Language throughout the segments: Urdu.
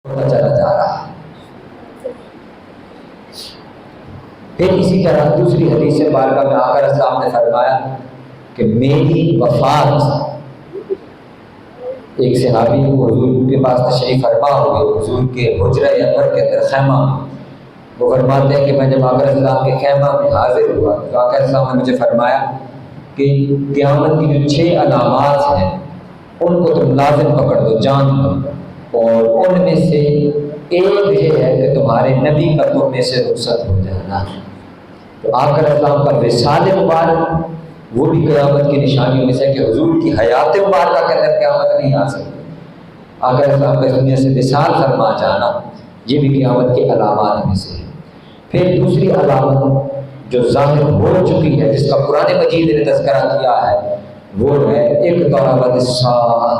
ہوتا چلا جا رہا ہے۔ پھر اسی طرح دوسری حدیث مبارکہ میں آقا علیہ السلام نے فرمایا کہ میری وفات، ایک صحابی حضور کے پاس تشریف فرما ہوئے حضور کے حجرہ انور کے اندر خیمہ، وہ فرماتے ہیں کہ میں جب آقا علیہ السلام کے خیمہ میں حاضر ہوا تو آقا علیہ السلام نے مجھے فرمایا کہ قیامت کی جو 6 علامات ہیں ان کو تم لازم پکڑ دو، جان لو، اور ان میں سے ایک یہ ہے کہ تمہارے نبی کا تم میں سے رخصت ہو جانا۔ تو آقا علیہ السلام کا وصال مبارک وہ بھی قیامت کی نشانیوں میں سے کہ حضور کی حیات مبارکہ کے اندر قیامت نہیں آ سکتی۔ آقا علیہ السلام کا اس دنیا سے وصال فرما جانا یہ بھی قیامت کے علامات میں سے ہے۔ پھر دوسری علامت جو ظاہر ہو چکی ہے، جس کا قرآن مجید نے تذکرہ کیا ہے، وہ ہے اقتربت الساعہ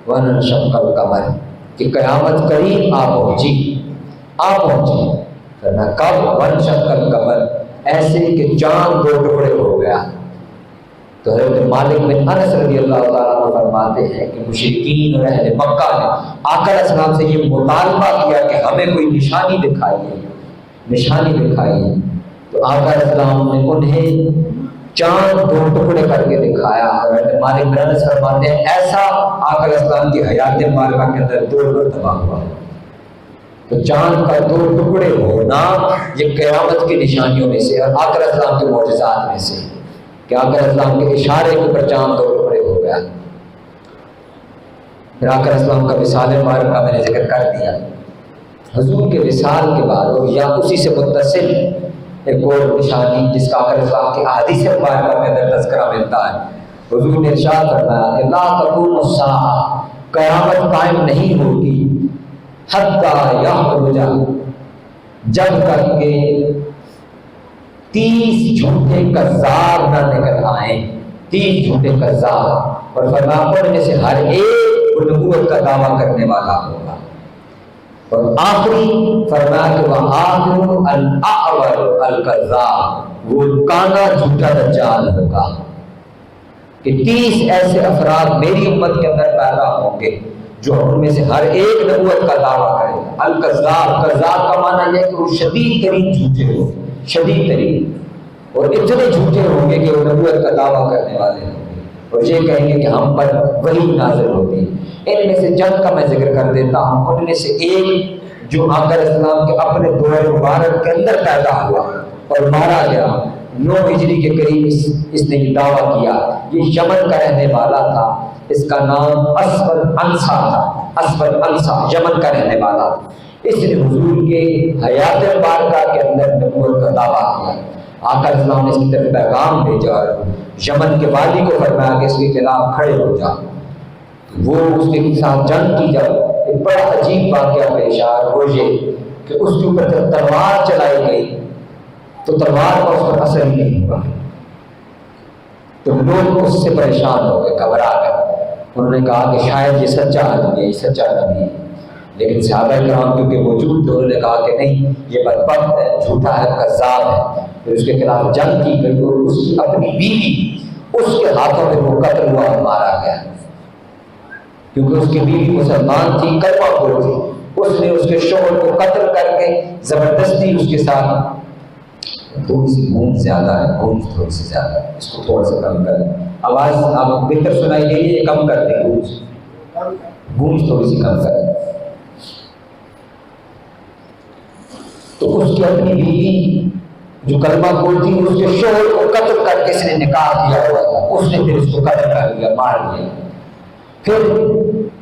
وانشق القمر، کہ قیامت قریب آ پہنچی۔ فرمایا کب؟ وانشق القمر، ایسے کہ چاند 2 ٹکڑے ہو گیا۔ تو حضرت مالک بن انس رضی اللہ تعالیٰ عنہ فرماتے ہیں کہ مشرکین اور اہل مکہ نے آقا علیہ السلام سے یہ مطالبہ کیا کہ ہمیں کوئی نشانی دکھائیے۔ تو آقا علیہ السلام نے انہیں چاند 2 ٹکڑے کر کے دکھایا، اور مالک بن انس فرماتے ہیں ایسا آقا علیہ السلام کی حیات مبارکہ کے اندر 2 مرتبہ ہوا۔ تو چاند کا 2 ٹکڑے ہونا یہ قیامت کی نشانیوں میں سے اور آقا علیہ السلام کے معجزات میں سے، کہ آقا علیہ السلام کے اشارے کے اوپر چاند 2 ٹکڑے ہو گیا۔ پھر آقا علیہ السلام کا وصال مبارک کا میں نے ذکر کر دیا۔ حضور کے وصال کے بعد اور یا اسی سے متصل ایک اور نشانی جس کا آقا علیہ السلام کی احادیث مبارکہ میں اندر تذکرہ ملتا ہے، حضور نے ارشاد فرمایا کہ لا تقوم الساعہ، قیامت قائم نہیں ہوگی، حتی یخرج، جب تک کہ 30 جھوٹے کذاب نہ نکل آئیں، 30 جھوٹے کذاب، اور فرمایا ان میں سے ہر ایک نبوت کا دعویٰ کرنے والا ہوگا۔ اور آخری فرمایا کہ وَآخِرُ الْأَعْوَرُ الْكَذَّابُ، وہ کانا جھوٹا دجال ہوگا، کہ 30 ایسے افراد میری امت کے اندر پیدا ہوں گے جو ان میں سے ہر ایک نبوت کا دعویٰ کرے گا۔ الکذاب، کذاب کا معنی یہ ہے کہ وہ شدید ترین جھوٹے ہوں گے، شدید ترین، اور اتنے جھوٹے ہوں گے کہ وہ نبوت کا دعویٰ کرنے والے ہوں گے، اور یہ کہیں گے کہ ہم پر وحی نازل ہوتی ہے۔ ان میں سے چند کا میں ذکر کر دیتا ہوں۔ ان میں سے ایک جو آقا علیہ السلام کے اپنے دور مبارک کے اندر پیدا ہوا اور مارا گیا 9 ہجری کے قریب، اس نے یہ دعویٰ کیا، یہ یمن کا رہنے والا تھا، اس کا نام اسود انصا تھا، اسود انصا یمن کا رہنے والا تھا۔ اس نے حضور کے حیات مبارکہ کے اندر نبوت کا دعویٰ کیا۔ آقا علیہ السلام نے اس کی طرف پیغام بھیجا اور یمن کے والی کو فرمایا کہ اس کے خلاف کھڑے ہو جا۔ وہ اس کے ساتھ جنگ کی، جب ایک بڑا عجیب واقعہ پیش آیا، وہ یہ کہ اس کے اوپر جب تلوار چلائی گئی تو تلوار کا اس پر اثر ہی نہیں ہوا۔ تو لوگ اس سے پریشان ہو گئے، گھبرا گئے۔ انہوں نے کہا کہ شاید یہ سچا آدمی ہے، یہ سچا نبی ہے، لیکن صحابہ کرام کیونکہ موجود تھے، انہوں نے کہا کہ نہیں، یہ بدبخت ہے، جھوٹا ہے، کذاب ہے۔ پھر اس کے خلاف جنگ کی گئی اور اس کی اپنی بیوی اس کے ہاتھوں میں وہ قتل ہوا اور مارا گیا، کیونکہ اس کی بیوی مسلمان تھی، کلمہ گو تھی۔ اس نے اس کے شوہر کو قتل کر کے زبردستی اس کے ساتھ، تھوڑی سی گونج زیادہ ہے، گونج تھوڑی سی زیادہ ہے، اس کو تھوڑا سا کم کر دیں، آواز آپ بہتر سنائی دے رہی ہے، کم کر دیں، گونج تھوڑی سی کم کر دیں۔ تو اس کی اپنی بیوی جو کلمہ گو تھی، اس کے شوہر کو قتل کر کے اس نے نکاح کیا ہوا تھا، اس نے پھر اس کو قتل کر دیا، مار دیا۔ پھر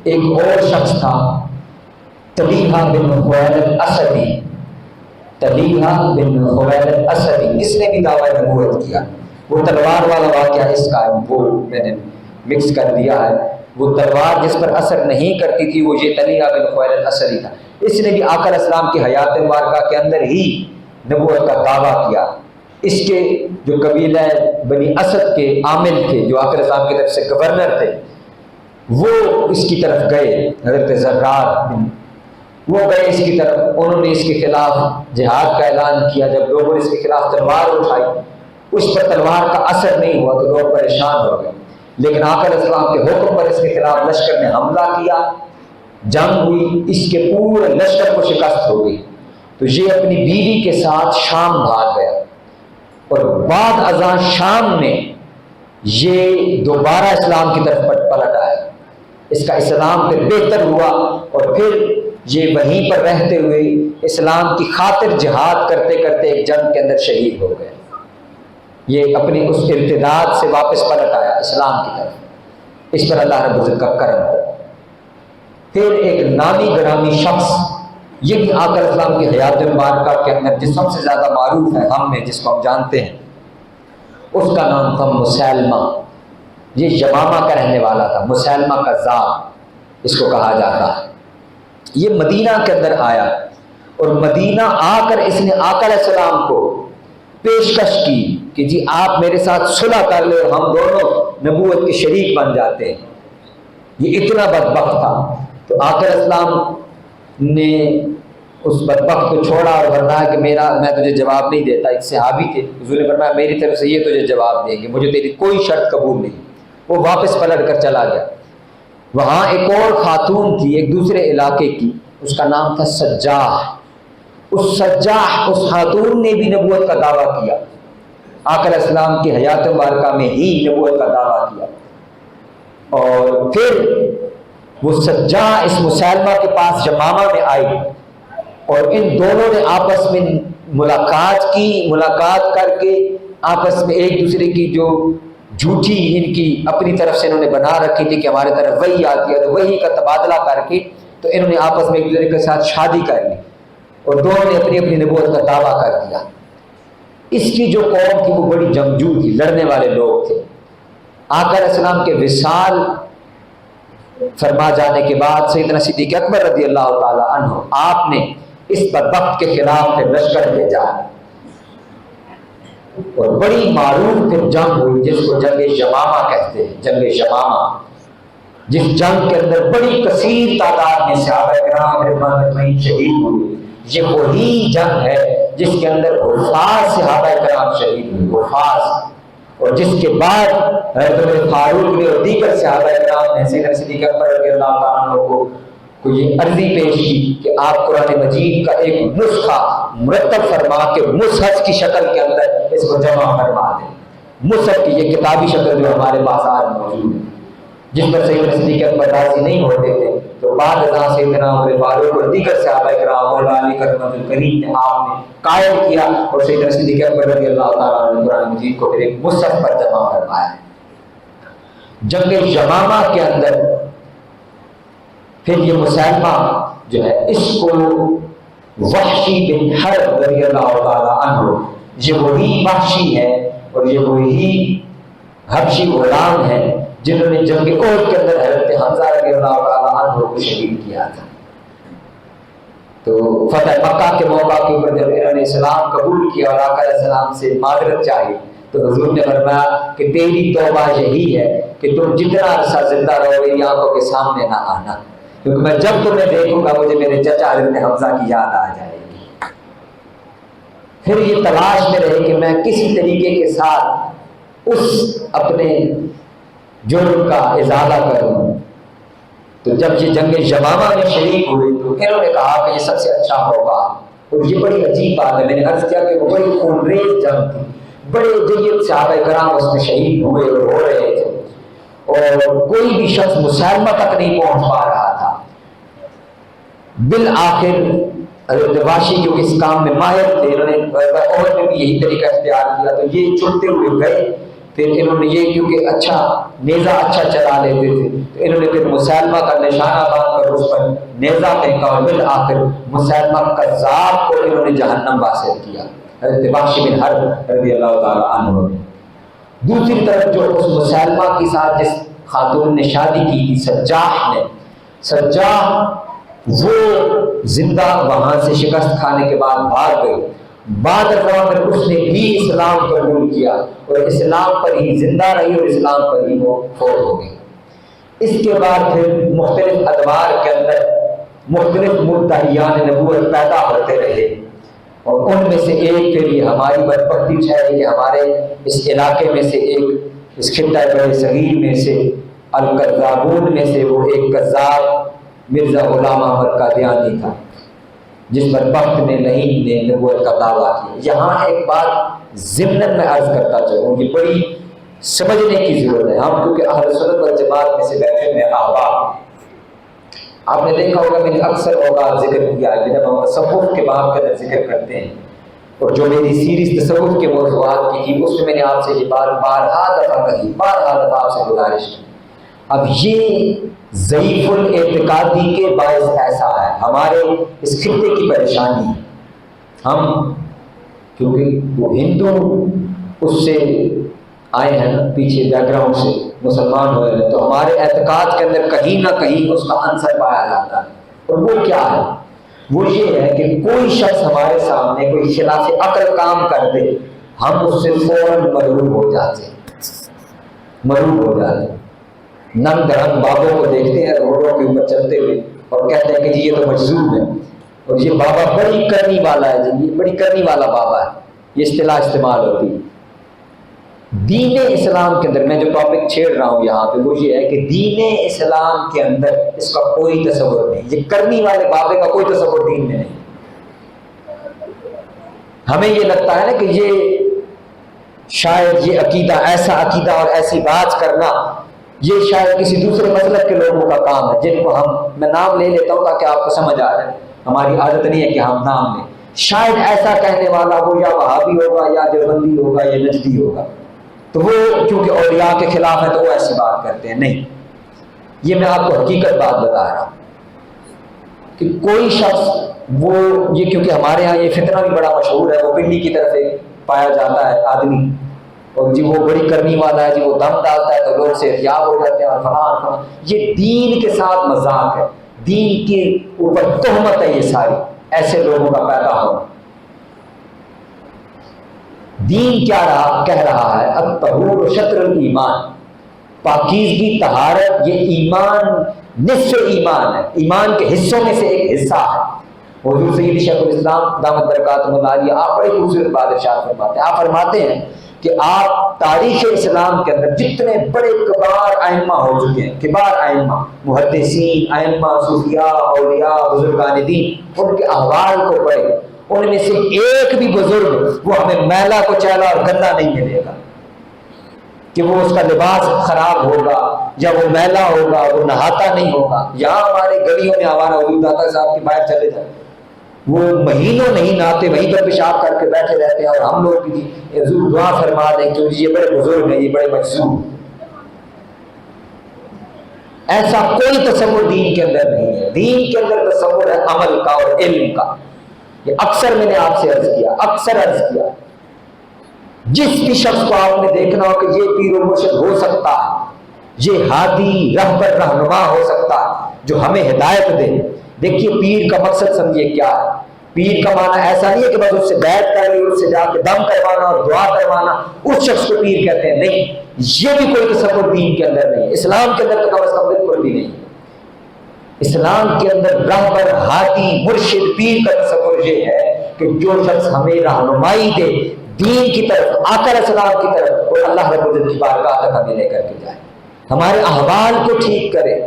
ایک اور شخص تھا طلیحہ بن خویلد اسدی، طلیحہ بن خویلد اسدی، اس نے بھی دعویٰ نبوت کیا۔ وہ تلوار والا واقعہ اس کا وہ میں نے مکس کر دیا ہے، وہ تلوار جس پر اثر نہیں کرتی تھی وہ یہ طلیحہ بن خویلد اسدی تھا۔ اس نے بھی آقا علیہ السلام کی حیات مبارکہ کے اندر ہی نبوت کا دعویٰ کیا۔ اس کے جو قبیلہ بنی اسد کے عامل تھے، جو آقا علیہ السلام کی طرف سے گورنر تھے، وہ اس کی طرف گئے، حضرت زرار وہ گئے اس کی طرف، انہوں نے اس کے خلاف جہاد کا اعلان کیا۔ جب لوگوں نے اس کے خلاف تلوار اٹھائی، اس پر تلوار کا اثر نہیں ہوا تو لوگ پریشان ہو گئے، لیکن آقا علیہ السلام کے حکم پر اس کے خلاف لشکر نے حملہ کیا جنگ ہوئی، اس کے پورے لشکر کو شکست ہو گئی، تو یہ اپنی بیوی کے ساتھ شام بھاگ گیا، اور بعد ازاں شام میں یہ دوبارہ اسلام کی طرف پلٹ آیا۔ اس کا اسلام پھر بہتر ہوا، اور پھر یہ وہیں پر رہتے ہوئے اسلام کی خاطر جہاد کرتے کرتے ایک جنگ کے اندر شہید ہو گئے۔ یہ اپنی اس ارتداد سے واپس پلٹ آیا اسلام کی طرف۔ اس پر اللہ رب العزت کا کرم ہو۔ پھر ایک نامی گرامی شخص، یہ آقا علیہ السلام کی حیات مبارکہ کے اندر جس سب سے زیادہ معروف ہے ہم میں، جس کو ہم جانتے ہیں، اس کا نام تھا مسیلمہ۔ یہ یمامہ کا رہنے والا تھا، مسیلمہ کذاب اس کو کہا جاتا ہے۔ یہ مدینہ کے اندر آیا، اور مدینہ آ کر اس نے آقا علیہ السلام کو پیشکش کی کہ جی آپ میرے ساتھ صلح کر لے، ہم دونوں نبوت کے شریک بن جاتے ہیں۔ یہ اتنا بدبخت تھا، تو آقا علیہ السلام نے اس بدبخت کو چھوڑا اور فرمایا کہ میں تجھے جواب نہیں دیتا۔ ایک صحابی تھے، حضور نے فرمایا میری طرف سے یہ تجھے جواب دیں گے، مجھے تیری کوئی شرط قبول نہیں۔ وہ واپس پلٹ کر چلا گیا۔ وہاں ایک اور خاتون تھی، ایک دوسرے علاقے کی، اس کا نام تھا سجاح۔ اس خاتون نے بھی نبوت کا دعویٰ کیا، آقا علیہ السلام کی حیات مبارکہ میں ہی نبوت کا دعویٰ کیا۔ اور پھر وہ سجاح اس مسیلمہ کے پاس یمامہ میں آئی، اور ان دونوں نے آپس میں ملاقات کی۔ ملاقات کر کے آپس میں ایک دوسرے کی جو جھوٹی ان کی اپنی طرف سے انہوں نے بنا رکھی تھی کہ ہمارے طرف وہی آتی ہے، تو وہی کا تبادلہ کر کے تو انہوں نے آپس میں ایک دوسرے کے ساتھ شادی کر لی، اور دونوں نے اپنی اپنی نبوت کا دعویٰ کر دیا۔ اس کی جو قوم تھی وہ بڑی جنگجو تھی، لڑنے والے لوگ تھے۔ آقا علیہ السلام کے وصال فرما جانے کے بعد سیدنا صدیق اکبر رضی اللہ تعالی عنہ آپ نے اس بدبخت کے خلاف پھر لشکر بھیجا، اور بڑی معروف پھر جنگ ہوئی جس کو جنگ یمامہ کہتے ہیں، جنگ یمامہ، جس جنگ کے اندر بڑی کثیر تعداد میں صحابہ کرام رضوان اجمعین شہید ہوئے۔ یہ وہی جنگ ہے جس کے اندر حفاظ صحابہ کرام شہید ہوئے، حفاظ، اور جس کے بعد حضرت فاروق نے اور دیگر صحابہ کرام نے سیدنا صدیق اکبر رضی اللہ تعالیٰ عنہ کو یہ عرضی پیش کی کہ آپ قرآن مجید کا ایک نسخہ مرتب فرما کے مصحف کی شکل کے اندر اس کو جمع فرما دیں۔ مصحف کی یہ کتابی شکل جو ہمارے پاس آج موجود ہے، جس پر سیدنا صدیق اکبر راضی نہیں ہوتے تھے، تو بعد ازاں سیدنا عمر فاروق اور دیگر صحابہ کرام مولا علی کرم الکریم نے آپ نے قائم کیا، اور سیدنا صدیق اکبر رضی اللہ تعالیٰ عنہ نے قرآن مجید کو پھر ایک مصحف پر جمع فرمایا۔ جنگ یمامہ کے اندر پھر یہ مسیلمہ جو ہے، اس کو وحشی بن حرب رضی اللہ تعالیٰ عنہ، یہ وہی وحشی ہے اور یہ وہی حبشی غلام ہے جنہوں نے جنگ احد کے اندر حضرت حمزہ رضی اللہ تعالیٰ عنہ کو شہید کیا تھا۔ تو فتح مکہ کے موقع کے اوپر جب انہوں نے اسلام قبول کیا اور آقا علیہ السلام سے معذرت چاہی، تو حضور نے فرمایا کہ تیری توبہ یہی ہے کہ تم جتنا عرصہ زندہ رہو میری آنکھوں کے سامنے نہ آنا، کیونکہ میں جب تمہیں دیکھوں گا مجھے میرے چچا حضرت حمزہ کی یاد آ جائے گی۔ پھر یہ تلاش میں رہے کہ میں کسی طریقے کے ساتھ اس اپنے جرم کا ازالہ کروں۔ تو جب یہ جنگ یمامہ میں شریک ہوئے تو انہوں نے کہا کہ یہ سب سے اچھا ہوگا، اور یہ بڑی عجیب بات ہے، میں نے عرض کیا کہ وہ بڑی خونریز جنگ تھی، بڑے جید صحابہ کرام اس میں شہید ہوئے اور ہو رہے تھے، اور کوئی بھی شخص مسیلمہ تک نہیں پہنچ پا رہا تھا۔ بالآخر حضرت واشی جو اس کام میں ماہر تھے، انہوں نے اور میں بھی یہی طریقہ اختیار کیا، تو یہ چھٹتے ہوئے گئے۔ پھر انہوں نے یہ کیونکہ اچھا نیزہ اچھا چلا لیتے تھے، تو انہوں نے پھر مسیلمہ کا نشانہ باندھ کر اس پر نیزہ پھینکا، اور بالآخر مسیلمہ کذاب کو انہوں نے جہنم واصل کیا، حضرت وحشی بن حرب رضی اللہ تعالیٰ عنہ نے۔ دوسری طرف جو اس مسیلمہ کے ساتھ جس خاتون نے شادی کی تھی سجاح نے، سجاح وہ زندہ وہاں سے شکست کھانے کے بعد بھاگ گئی۔ بعد ازاں پھر اس نے بھی اسلام قبول کیا اور اسلام پر ہی زندہ رہی اور اسلام پر ہی وہ فوت ہو گئی۔ اس کے بعد پھر مختلف ادوار کے اندر مختلف مدعیان نبوت پیدا ہوتے رہے، اور ان میں سے ایک پھر یہ ہماری بدبختی ہے کہ ہمارے اس علاقے میں سے ایک، اس خطہ بر صغیر میں سے الکذابون میں سے وہ ایک کذاب مرزا غلام احمد قادیانی تھا جس پر بخت نے نعیم نے نبوت کا دعویٰ کیا۔ یہاں ایک بات ضمن میں عرض کرتا چلوں، یہ بڑی سمجھنے کی ضرورت ہے۔ ہم کیونکہ اہل سنت والجماعت میں سے بیٹھے ہیں احباب، آپ نے دیکھا ہوگا میں نے اکثر اوقات ذکر کیا ہے کہ جب ہم تصوف کے باب کا ذکر کرتے ہیں اور جو میری سیریز تصوف کے موضوعات کی تھی اس میں میں نے آپ سے یہ بات بارہا دفعہ آپ سے گزارش کی۔ اب یہ ضعیف الاعتقادی کے باعث ایسا ہے، ہمارے اس خطے کی پریشانی ہے، ہم کیونکہ وہ ہندو اس سے آئے ہیں پیچھے بیک گراؤنڈ سے مسلمان ہوئے ہیں، تو ہمارے اعتقاد کے اندر کہیں نہ کہیں اس کا عنصر پایا جاتا ہے، اور وہ کیا ہے؟ وہ یہ ہے کہ کوئی شخص ہمارے سامنے کوئی خلاف عقل کام کر دے، ہم اس سے فوراً مرعوب ہو جاتے ننگ درنگ بابوں کو دیکھتے ہیں روڈوں کے اوپر چلتے ہوئے اور کہتے ہیں کہ جی یہ تو مجذوب ہے، اور یہ بابا بڑی کرنی والا ہے، جی یہ بڑی کرنی والا بابا ہے، یہ اصطلاح استعمال ہوتی ہے۔ دین اسلام کے اندر میں جو ٹاپک چھیڑ رہا ہوں یہاں پہ وہ یہ ہے کہ دین اسلام کے اندر اس کا کوئی تصور نہیں، یہ کرنی والے بابے کا کوئی تصور دین میں نہیں۔ ہمیں یہ لگتا ہے نا کہ یہ شاید یہ عقیدہ، ایسا عقیدہ اور ایسی بات کرنا یہ شاید کسی دوسرے مذہب کے لوگوں کا کام ہے، جن کو میں نام لے لیتا ہوں تاکہ آپ کو سمجھ آ جائے، ہماری عادت نہیں ہے کہ ہم نام لیں۔ شاید ایسا کہنے والا وہ یا وہابی ہوگا یا دیوبندی ہوگا یا نجدی ہوگا، تو وہ کیونکہ اولیاء کے خلاف ہے تو وہ ایسی بات کرتے ہیں۔ نہیں، یہ میں آپ کو حقیقت بات بتا رہا ہوں کہ کوئی شخص وہ یہ کیونکہ ہمارے ہاں یہ فتنہ بھی بڑا مشہور ہے، وہ پنڈی کی طرف پایا جاتا ہے آدمی، اور جی وہ بڑی کرنی والا ہے، جی وہ دم ڈالتا ہے تو لوگ سے احتیاط ہو جاتے ہیں اور فلاں۔ یہ دین کے ساتھ مذاق ہے، دین کے اوپر تہمت ہے، یہ ساری ایسے لوگوں کا پیدا ہونا۔ دین کیا کہہ رہا ہے؟ الطہور شطر الایمان، پاکیزگی طہارت یہ ایمان نصف ایمان ہے، ایمان کے حصوں میں سے ایک حصہ ہے۔ حضور سید شیخ الاسلام دامت برکاتہ العالیہ آپ بڑی خوبصورت بات ارشاد فرماتے ہیں، آپ فرماتے ہیں کہ آپ تاریخ اسلام کے اندر جتنے بڑے کبار ائمہ ہو چکے ہیں، کبار ائمہ، محدثین، ائمہ، صوفیاء، اولیاء، بزرگان دین، ان کے احوال کو پڑھیں، ان میں سے ایک بھی بزرگ وہ ہمیں میلا کو چیلا اور گندا نہیں ملے گا کہ وہ اس کا لباس خراب ہوگا یا وہ میلا ہوگا، وہ نہاتا نہیں ہوگا۔ یہاں ہمارے گلیوں میں ہمارا حضور داتا صاحب کے باہر چلے جائیں، وہ مہینوں نہیں نہاتے، وہیں پر پیشاب کر کے بیٹھے رہتے ہیں، اور ہم لوگ بھی حضور دعا فرما دیں کہ یہ بڑے بزرگ ہیں، یہ بڑے مجذوب۔ ایسا کوئی تصور دین کے اندر نہیں ہے، دین کے اندر تصور ہے عمل کا اور علم کا۔ یہ اکثر میں نے آپ سے عرض کیا، جس بھی شخص کو آپ نے دیکھنا ہو کہ یہ پیر و مرشد ہو سکتا ہے، یہ ہادی رہبر رہنما ہو سکتا ہے جو ہمیں ہدایت دے۔ دیکھیے پیر کا مقصد سمجھیے کیا ہے۔ پیر کا معنی ایسا نہیں ہے کہ بس اس سے بیعت کر لی، اس سے جا کے دم کروانا اور دعا کروانا، اس شخص کو پیر کہتے ہیں۔ نہیں، یہ بھی کوئی تصور دین کے اندر نہیں ہے، اسلام کے اندر تو کم از کم بالکل بھی نہیں۔ اسلام کے اندر رہبر، ہادی، مرشد، پیر کا تصور یہ ہے کہ جو شخص ہمیں رہنمائی دے دین کی طرف، آقا علیہ السلام کی طرف، اور اللہ رب العزت کی بارگاہ تک ہمیں لے کر کے جائے، ہمارے احوال کو ٹھیک کرے،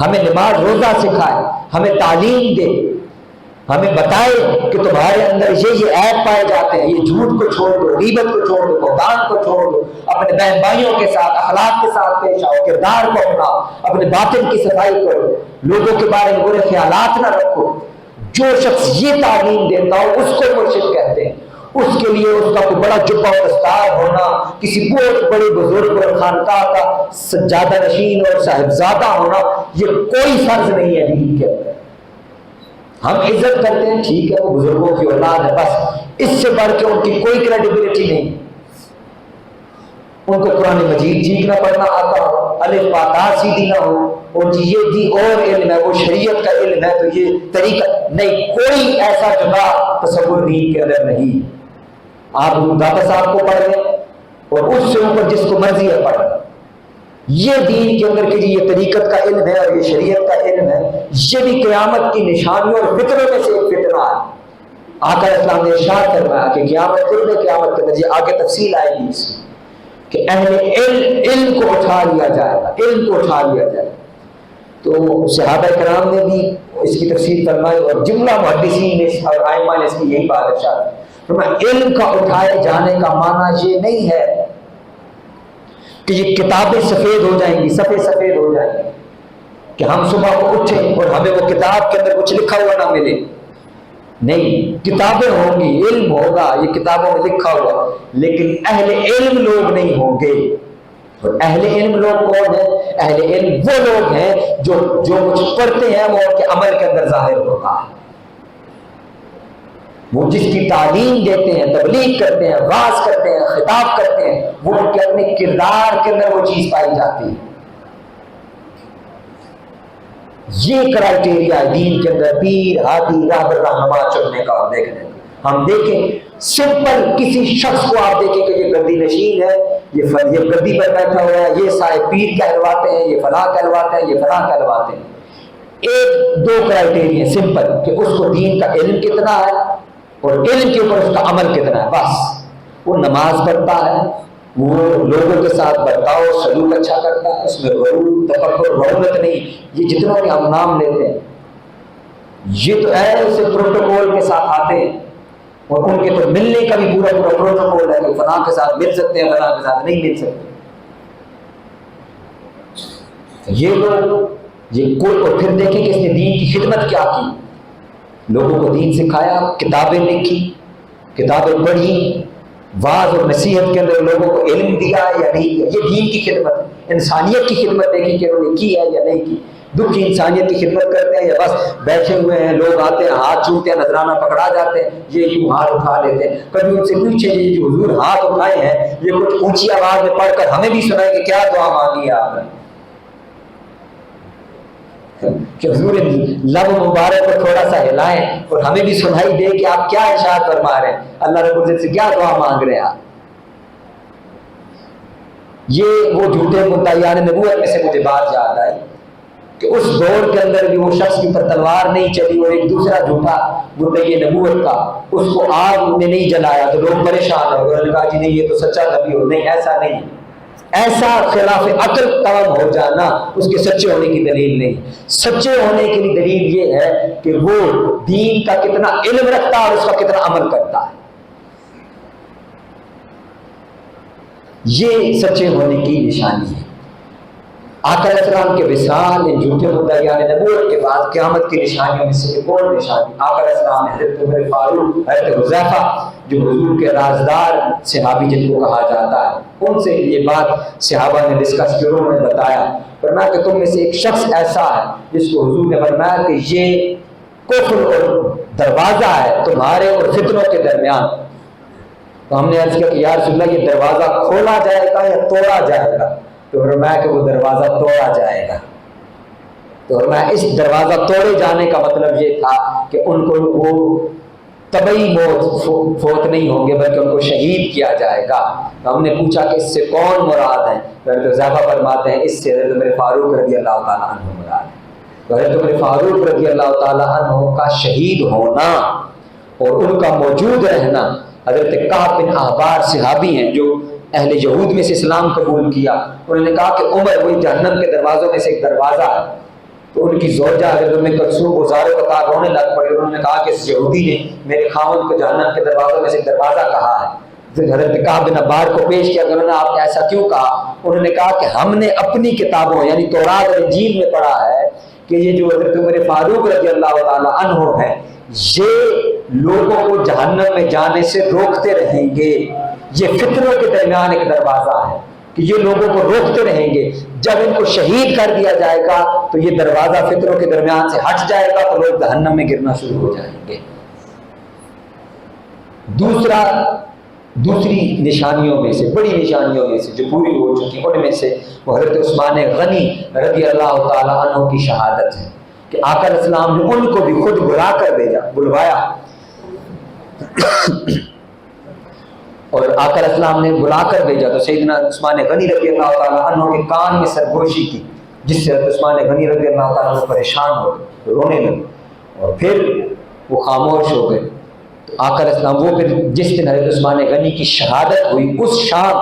ہمیں نماز روزہ سکھائے، ہمیں تعلیم دے، ہمیں بتائے کہ تمہارے اندر یہ عیب پائے جاتے ہیں، یہ جھوٹ کو چھوڑ دو، غیبت کو چھوڑ دو، بہتان کو چھوڑ دو، اپنے بہن بھائیوں کے ساتھ اخلاق کے ساتھ پیش آؤ، کردار کو اپناؤ، اپنے باطن کی صفائی کرو، لوگوں کے بارے میں برے خیالات نہ رکھو۔ جو شخص یہ تعلیم دیتا ہو اس کو مرشد کہتے ہیں۔ اس کے لیے اس کا کوئی بڑا جبہ و دستار ہونا، کسی بہت بڑے بزرگ اور خانقاہ کا سجادہ نشین اور صاحبزادہ ہونا، یہ کوئی فرض نہیں ہے دین کے اندر۔ ہم عزت کرتے ہیں، ٹھیک ہے وہ بزرگوں کی اولاد ہے، بس اس سے بڑھ کے ان کی کوئی کریڈیبلٹی نہیں۔ ان کو قرآن مجید سیکھنا پڑھنا آتا ہو، الف با تا سیدھی نہ ہو، اور یہ بھی اور علم ہے، وہ شریعت کا علم ہے، تو یہ طریقہ نہیں، کوئی ایسا جدا تصور دین کے اندر نہیں۔ آپ داتا صاحب کو پڑھ لیں اور اس سے اوپر جس کو مرضی ہے پڑھ لیں، یہ دین کے اندر کہ یہ طریقت کا علم ہے اور یہ شریعت کا علم ہے، یہ بھی قیامت کی نشانیوں اور فطروں میں سے ایک فطرہ ہے۔ آقا اسلام نے ارشاد فرمایا کہ قیامت کے اندر یہ آگے تفصیل آئے گی اس میں کہ اہل علم کو اٹھا لیا جائے گا، علم کو اٹھا لیا جائے گا۔ تو صحابہ کرام نے بھی اس کی تفسیر فرمائی اور جملہ محدثین نے اور ائمہ نے اس کی یہی بات ارشاد فرمایا، علم کا اٹھائے جانے کا معنی یہ نہیں ہے کہ یہ کتابیں سفید ہو جائیں گی، سفید ہو جائیں گی، کہ ہم صبح کو اٹھیں اور ہمیں وہ کتاب کے اندر کچھ لکھا ہوا نہ ملے. نہیں، کتابیں ہوں گی، علم ہوگا، یہ کتابوں میں لکھا ہوا، لیکن اہل علم لوگ نہیں ہوں گے. اور اہل علم لوگ کون ہیں؟ اہل علم وہ لوگ ہیں جو کچھ پڑھتے ہیں وہ ان کے عمل کے اندر ظاہر ہوتا ہے. وہ جس کی تعلیم دیتے ہیں، تبلیغ کرتے ہیں، واعظ کرتے ہیں، خطاب کرتے ہیں، وہ ان کے اپنے کردار کے اندر وہ چیز پائی جاتی ہے. یہ کرائٹیریا ہے دین کے اندر پیر، ہادی، راہبر، رہنما چننے کا اور دیکھنے کا. ہم دیکھیں سمپل کسی شخص کو آپ دیکھیں کہ یہ گدی نشین ہے، یہ گدی پر بیٹھا ہوا ہے، یہ صاحب پیر کہلواتے ہیں، یہ فلاں کہلواتے ہیں، یہ فلاں کہلواتے ہیں. ایک دو کرائٹیریا سمپل کہ اس کو دین کا علم کتنا ہے اور علم کے اوپر اس کا عمل کتنا ہے. بس وہ نماز پڑھتا ہے، وہ لوگوں کے ساتھ برتاؤ سلوک اچھا کرتا ہے، اس میں غرور، تکبر، رغبت نہیں. یہ جتنوں کے ہم نام لیتے ہیں یہ تو ایسے پروٹوکول کے ساتھ آتے ہیں اور ان کے تو ملنے کا بھی پورا پروٹوکول ہے کہ فلاں کے ساتھ مل سکتے ہیں، فلاں کے ساتھ نہیں مل سکتے. یہ لوگ یہ کوئی، اور پھر دیکھیں کہ اس نے دین کی خدمت کیا کی، لوگوں کو دین سکھایا، کتابیں لکھی، کتابیں پڑھی، واعظ اور نصیحت کے اندر لوگوں کو علم دیا یا نہیں دیا. یہ دین کی خدمت، انسانیت کی خدمت دیکھیں کہ انہوں نے کی ہے یا نہیں کی. دکھی انسانیت کی خدمت کرتے ہیں یا بس بیٹھے ہوئے ہیں، لوگ آتے ہیں ہاتھ چومتے ہیں، نذرانہ پکڑا جاتے ہیں، یہ یوں ہاتھ اٹھا لیتے ہیں. کبھی ان سے پوچھے یہ جو حضور ہاتھ اٹھائے ہیں یہ کچھ اونچی آواز میں پڑھ کر ہمیں بھی سنائے کہ کیا دعا مانگی ہے آپ نے، کہ حضور لب مبارک کو تھوڑا سا ہلائیں اور ہمیں بھی سنائی دے کہ آپ کیا ارشاد فرما رہے ہیں، اللہ رب العزت سے کیا دعا مانگ رہے ہیں آپ. یہ وہ جھوٹے مدعیان نبوت میں سے مجھے بات یاد آئی کہ اس دور کے اندر بھی وہ شخص کی پر تلوار نہیں چلی اور ایک دوسرا جھوٹا مدعی نبوت کا اس کو آگ میں نہیں جلایا تو لوگ پریشان ہو گئے. انہوں نے کہا جی نہیں یہ تو سچا نبی ہو. نہیں، ایسا نہیں، ایسا خلاف عقل کام ہو جانا اس کے سچے ہونے کی دلیل نہیں. سچے ہونے کی دلیل یہ ہے کہ وہ دین کا کتنا علم رکھتا ہے اور اس کا کتنا عمل کرتا ہے. یہ سچے ہونے کی نشانی ہے. آقا علیہ السلام کے وصال ان جھوٹے مدعیان نبوت کے بعد قیامت کی نشانیوں میں سے ایک اور نشانی، آقا علیہ السلام نے حضرت عمر فاروق، حضرت حذیفہ جو حضور کے رازدار صحابی جن کو کہا جاتا ہے، ان سے یہ بات صحابہ نے ڈسکس کی، انہوں نے بتایا، فرمایا کہ تم میں سے ایک شخص ایسا ہے جس کو حضور نے فرمایا کہ یہ کفر اور دروازہ ہے تمہارے اور فتنوں کے درمیان. تو ہم نے عرض کیا کہ یا رسول اللہ یہ دروازہ کھولا جائے گا یا توڑا جائے گا؟ تو فرمایا کہ وہ دروازہ توڑا جائے گا. تو فرمایا اس دروازہ توڑے جانے کا مطلب یہ تھا کہ ان کو وہ طبعی موت فوت نہیں ہوں گے بلکہ ان کو شہید کیا جائے گا. تو ہم نے پوچھا کہ اس سے کون مراد ہے؟ حضرت حذیفہ فرماتے ہیں اس سے حضرت عمر فاروق رضی اللہ تعالیٰ عنہ مراد ہے. تو حضرت عمر فاروق رضی اللہ تعالیٰ عنہ کا شہید ہونا اور ان کا موجود رہنا. حضرت کعب بن احبار صحابی ہیں جو اہل یہود میں سے اسلام قبول کیا، انہوں نے کہا کہ عمر وہی جہنم کے دروازوں میں سے ایک دروازہ ہے. تو ان کی زوجہ حضرت ام کلثوم گزارے کا کہا، رونے لگ پڑے. انہوں نے کہا کہ اس یہودی نے میرے خاوند کو جہنم کے دروازوں میں سے ایک دروازہ کہا ہے. پھر حضرت کعب بن احبار کو پیش کیا کہ انہوں نے آپ نے ایسا کیوں کہا؟ انہوں نے کہا کہ ہم نے اپنی کتابوں یعنی تورات اور انجیل میں پڑھا ہے کہ یہ جو حضرت عمر فاروق رضی اللہ تعالیٰ عنہ ہے یہ لوگوں کو جہنم میں جانے سے روکتے رہیں گے. یہ فتنوں کے درمیان ایک دروازہ ہے کہ یہ لوگوں کو روکتے رہیں گے. جب ان کو شہید کر دیا جائے گا تو یہ دروازہ فتنوں کے درمیان سے ہٹ جائے گا تو لوگ جہنم میں گرنا شروع ہو جائیں گے. دوسری نشانیوں میں سے، بڑی نشانیوں میں سے جو پوری ہو چکی ان میں سے وہ حضرت عثمان غنی رضی اللہ تعالیٰ عنہ کی شہادت ہے کہ آقا علیہ السلام نے ان کو بھی خود بلوایا اور آقا علیہ السلام نے بلا کر بھیجا. تو سیدنا عثمان غنی رضی اللہ تعالیٰ عنہ کے کان میں سرگوشی کی جس سے حضرت عثمان غنی رضی اللہ تعالیٰ عنہ پریشان ہو گئے، رونے لگے اور پھر وہ خاموش ہو گئے. تو آقا علیہ السلام وہ پھر جس دن حضرت عثمان غنی کی شہادت ہوئی اس شام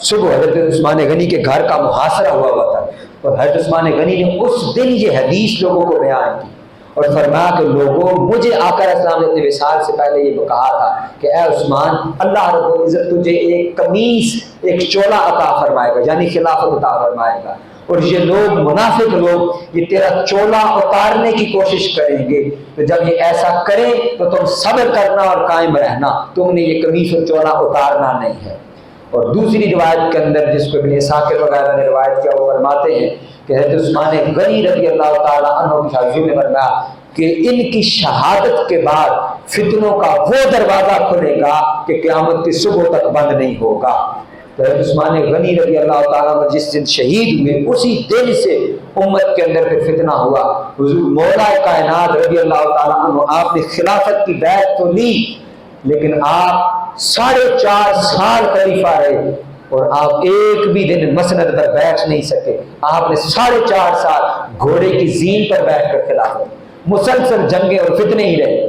صبح حضرت عثمان غنی کے گھر کا محاصرہ ہوا تھا. اور حضرت عثمان غنی نے اس دن یہ حدیث لوگوں کو بیان کی اور فرمایا کہ لوگوں مجھے آقا علیہ السلام نے اپنے وصال سے پہلے یہ کہا تھا کہ اے عثمان اللہ رب العزت تجھے ایک قمیص ایک چولا عطا فرمائے گا، یعنی خلافت عطا فرمائے گا، اور یہ لوگ منافق لوگ یہ تیرا چولا اتارنے کی کوشش کریں گے، تو جب یہ ایسا کریں تو تم صبر کرنا اور قائم رہنا، تم نے یہ قمیص اور چولا اتارنا نہیں ہے۔ اور دوسری روایت کے اندر جس کو ابن اسحاق وغیرہ نے روایت کیا وہ فرماتے ہیں کہ حضرت عثمان غنی رضی اللہ تعالیٰ عنہ کی حضور نے فرمایا کہ ان کی شہادت کے بعد فتنوں کا وہ دروازہ کھلے گا کہ قیامت کی صبح تک بند نہیں ہوگا۔ حضرت عثمان غنی رضی اللہ تعالیٰ عنہ جس دن شہید ہوئے اسی دن سے امت کے اندر پھر فتنہ ہوا۔ حضور مولا کائنات رضی اللہ تعالیٰ عنہ آپ نے خلافت کی بیعت تو لی، لیکن آپ 4.5 سال خلیفہ رہے اور آپ ایک بھی دن مسند پر بیٹھ نہیں سکے۔ آپ نے 4.5 سال گھوڑے کی زین پر بیٹھ کر خلافت، مسلسل جنگیں اور فتنے ہی رہے۔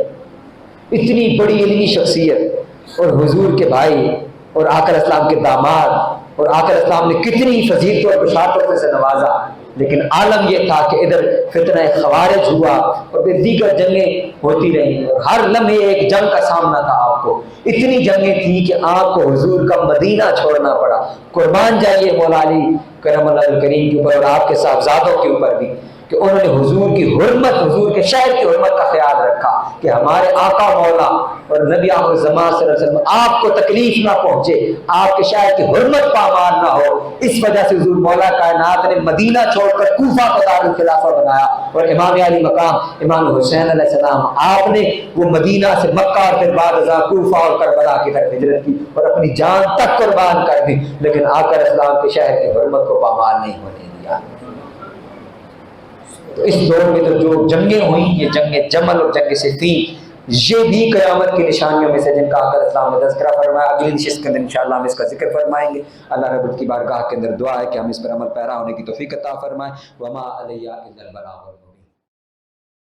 اتنی بڑی علمی شخصیت اور حضور کے بھائی اور آقا علیہ السلام کے داماد، اور آقا علیہ السلام نے کتنی فضیلتوں اور بشارتوں سے نوازا، لیکن عالم یہ تھا کہ ادھر فتنہ خوارج ہوا اور پھر دیگر جنگیں ہوتی رہیں اور ہر لمحے ایک جنگ کا سامنا تھا آپ کو۔ اتنی جنگیں تھیں کہ آپ کو حضور کا مدینہ چھوڑنا پڑا۔ قربان جائیے مولا علی کرم اللہ الکریم کے اوپر اور آپ کے صاحبزادوں کے اوپر بھی کہ انہوں نے حضور کی حرمت، حضور کے شہر کی حرمت کا خیال رکھا کہ ہمارے آقا مولا اور نبی آخر الزمان صلی اللہ علیہ وسلم آپ کو تکلیف نہ پہنچے، آپ کے شہر کی حرمت پامال نہ ہو۔ اس وجہ سے حضور مولا کائنات نے مدینہ چھوڑ کر کوفہ کو دارالخلافہ بنایا، اور امام علی مقام امام حسین علیہ السلام آپ نے وہ مدینہ سے مکہ اور پھر بعد ازاں کوفہ اور کربلا کی طرف ہجرت کی اور اپنی جان تک قربان کر دی، لیکن آقا علیہ السلام کے شہر کی حرمت کو پامال نہیں ہونے دیا۔ تو اس دور میں تو جو جنگیں ہوئیں یہ جنگ جمل اور جنگ صفین، یہ بھی قیامت کی نشانیوں میں سے جن کا آقا اسلام نے تذکرہ فرمایا۔ اگلی نشست کے اندر انشاءاللہ ہم اس کا ذکر فرمائیں گے۔ اللہ رب العزت کی بارگاہ کے اندر دعا ہے کہ ہم اس پر عمل پیرا ہونے کی توفیق عطا فرمائے۔ وما علیہ الا البلاغ۔